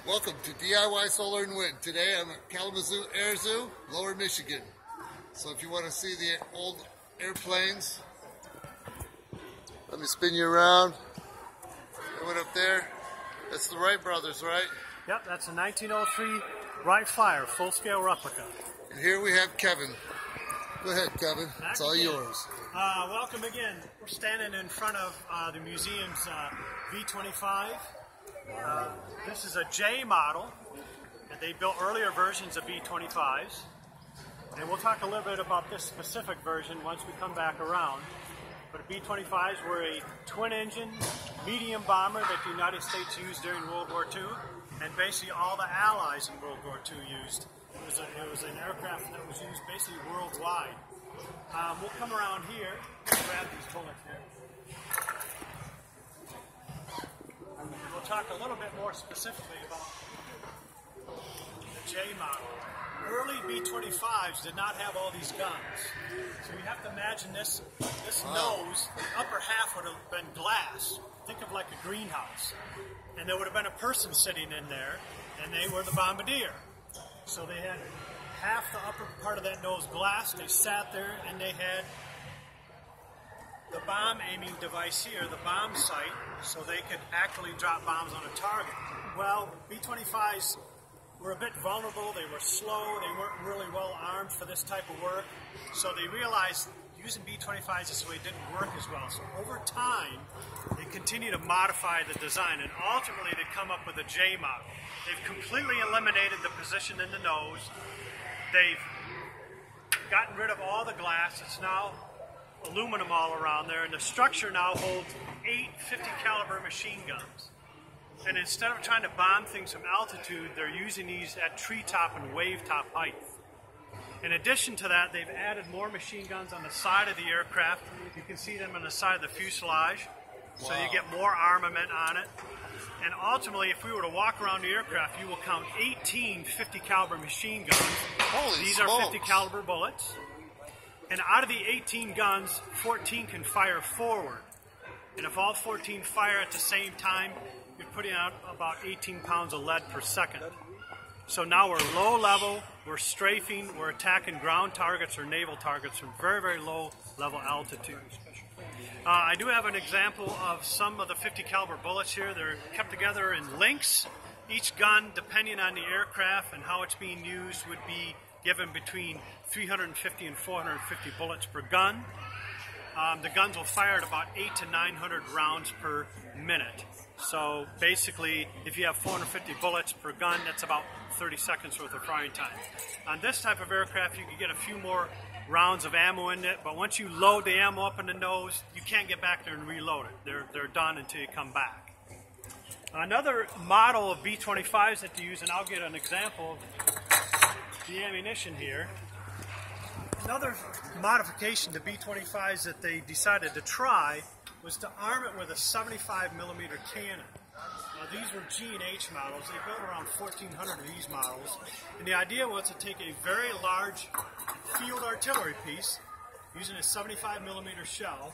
Welcome to DIY Solar and Wind. Today I'm at Kalamazoo Air Zoo, Lower Michigan. So if you want to see the old airplanes, let me spin you around. That one up there, that's the Wright brothers, right? Yep, that's a 1903 Wright Flyer, full-scale replica. And here we have Kevin. Go ahead, Kevin. It's all yours. Welcome again. We're standing in front of the museum's B-25. This is a J model, and they built earlier versions of B-25s. And we'll talk a little bit about this specific version once we come back around. But B-25s were a twin-engine, medium bomber that the United States used during World War II, and basically all the Allies in World War II used. It was an aircraft that was used basically worldwide. We'll come around here and grab these bullets here. We'll talk a little bit more specifically about the J model. Early B-25s did not have all these guns. So you have to imagine this nose, the upper half would have been glass. Think of like a greenhouse. And there would have been a person sitting in there, and they were the bombardier. So they had half the upper part of that nose glass. They sat there and they had the bomb aiming device here, the bomb sight, so they could actually drop bombs on a target. Well, B-25s were a bit vulnerable. They were slow. They weren't really well armed for this type of work. So they realized using B-25s this way didn't work as well. So over time, they continued to modify the design, and ultimately they come up with a J model. They've completely eliminated the position in the nose. They've gotten rid of all the glass. It's now aluminum all around there, and the structure now holds 8 50 caliber machine guns. And instead of trying to bomb things from altitude, they're using these at treetop and wave top height. In addition to that, they've added more machine guns on the side of the aircraft. You can see them on the side of the fuselage, so you get more armament on it. And ultimately, if we were to walk around the aircraft, you will count 18 50 caliber machine guns. These are 50 caliber bullets. And out of the 18 guns, 14 can fire forward. And if all 14 fire at the same time, you're putting out about 18 pounds of lead per second. So now we're low level, we're strafing, we're attacking ground targets or naval targets from very, very low level altitudes. I do have an example of some of the 50 caliber bullets here. They're kept together in links. Each gun, depending on the aircraft and how it's being used, would be given between 350 and 450 bullets per gun. The guns will fire at about 800 to 900 rounds per minute. So basically, if you have 450 bullets per gun, that's about 30 seconds worth of firing time. On this type of aircraft, you can get a few more rounds of ammo in it, but once you load the ammo up in the nose, you can't get back there and reload it. They're done until you come back. Another model of B-25s that they use, and I'll get an example of the ammunition here. Another modification to B-25s that they decided to try was to arm it with a 75 millimeter cannon. These were G&H models. They built around 1,400 of these models. And the idea was to take a very large field artillery piece using a 75 millimeter shell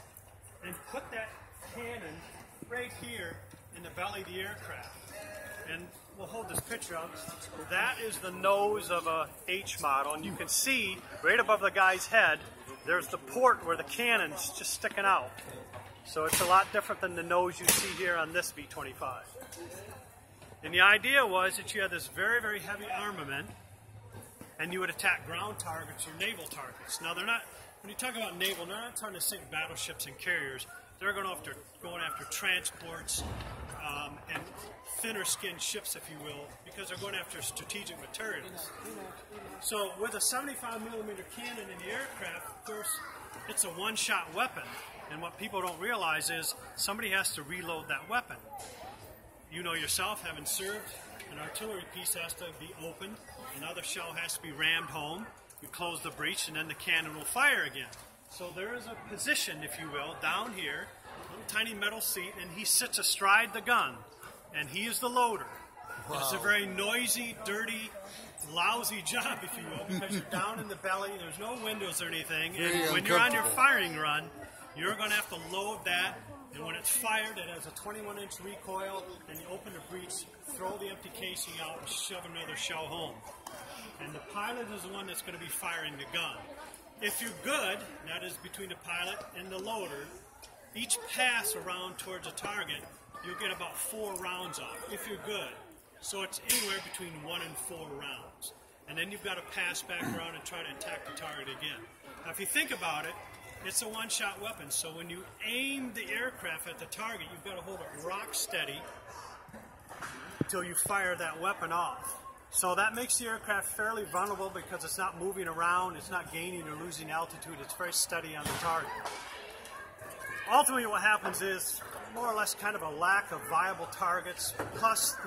and put that cannon right here in the belly of the aircraft. And we'll hold this picture up. That is the nose of a H model, and you can see right above the guy's head, there's the port where the cannon's just sticking out. So it's a lot different than the nose you see here on this B-25. And the idea was that you had this very, very heavy armament, and you would attack ground targets or naval targets. Now, they're not, when you talk about naval, they're not trying to sink battleships and carriers. They're going after transports and thinner skinned ships, if you will, because they're going after strategic materials. So with a 75 millimeter cannon in the aircraft, of course, it's a one-shot weapon. And what people don't realize is somebody has to reload that weapon. You know yourself, having served, an artillery piece has to be opened, another shell has to be rammed home, you close the breech, and then the cannon will fire again. So there is a position, if you will, down here, a little tiny metal seat, and he sits astride the gun, and he is the loader. Wow. It's a very noisy, dirty, lousy job, if you will, because you're down in the belly, there's no windows or anything, and when you're on your firing run, you're going to have to load that, and when it's fired, it has a 21-inch recoil, and you open the breech throw the empty casing out and shove another shell home. And the pilot is the one that's going to be firing the gun. If you're good, that is between the pilot and the loader, each pass around towards a target, you'll get about 4 rounds off, if you're good. So it's anywhere between 1 and 4 rounds. And then you've got to pass back around and try to attack the target again. Now if you think about it, it's a one-shot weapon, so when you aim the aircraft at the target, you've got to hold it rock steady until you fire that weapon off. So that makes the aircraft fairly vulnerable because it's not moving around, it's not gaining or losing altitude, it's very steady on the target. Ultimately what happens is more or less kind of a lack of viable targets, plus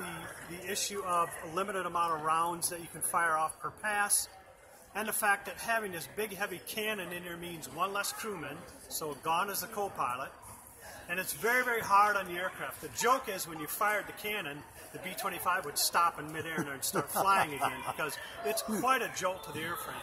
the issue of a limited amount of rounds that you can fire off per pass, and the fact that having this big heavy cannon in there means one less crewman, so gone is the co-pilot, and it's very, very hard on the aircraft. The joke is when you fired the cannon, the B-25 would stop in midair and start flying again because it's quite a jolt to the airframe.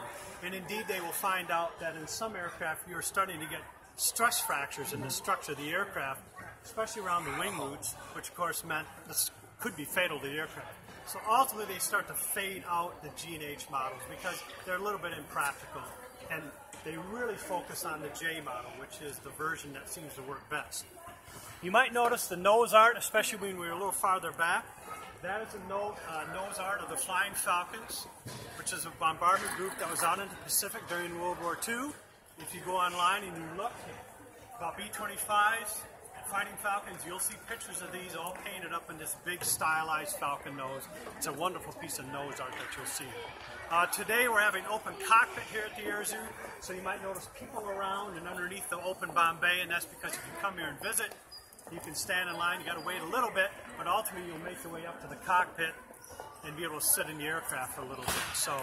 And indeed they will find out that in some aircraft you're starting to get stress fractures in the structure of the aircraft, especially around the wing roots, which of course meant this could be fatal to the aircraft. So ultimately they start to fade out the G&H models because they're a little bit impractical, and they really focus on the J model, which is the version that seems to work best. You might notice the nose art, especially when we're a little farther back. That is a nose art of the Flying Falcons, which is a bombardment group that was out in the Pacific during World War II. If you go online and you look about B-25s, Fighting Falcons, you'll see pictures of these all painted up in this big stylized falcon nose. It's a wonderful piece of nose art that you'll see. Today we're having open cockpit here at the Air Zoo, so you might notice people around and underneath the open bomb bay, and that's because if you come here and visit, you can stand in line. You got to wait a little bit, but ultimately you'll make your way up to the cockpit and be able to sit in the aircraft for a little bit. So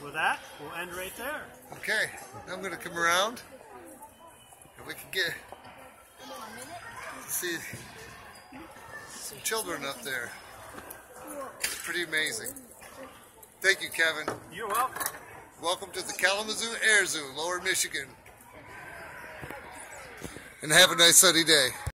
with that, we'll end right there. Okay, I'm going to come around and we can get see some children up there. It's pretty amazing. Thank you, Kevin. You're welcome. Welcome to the Kalamazoo Air Zoo, Lower Michigan. And have a nice sunny day.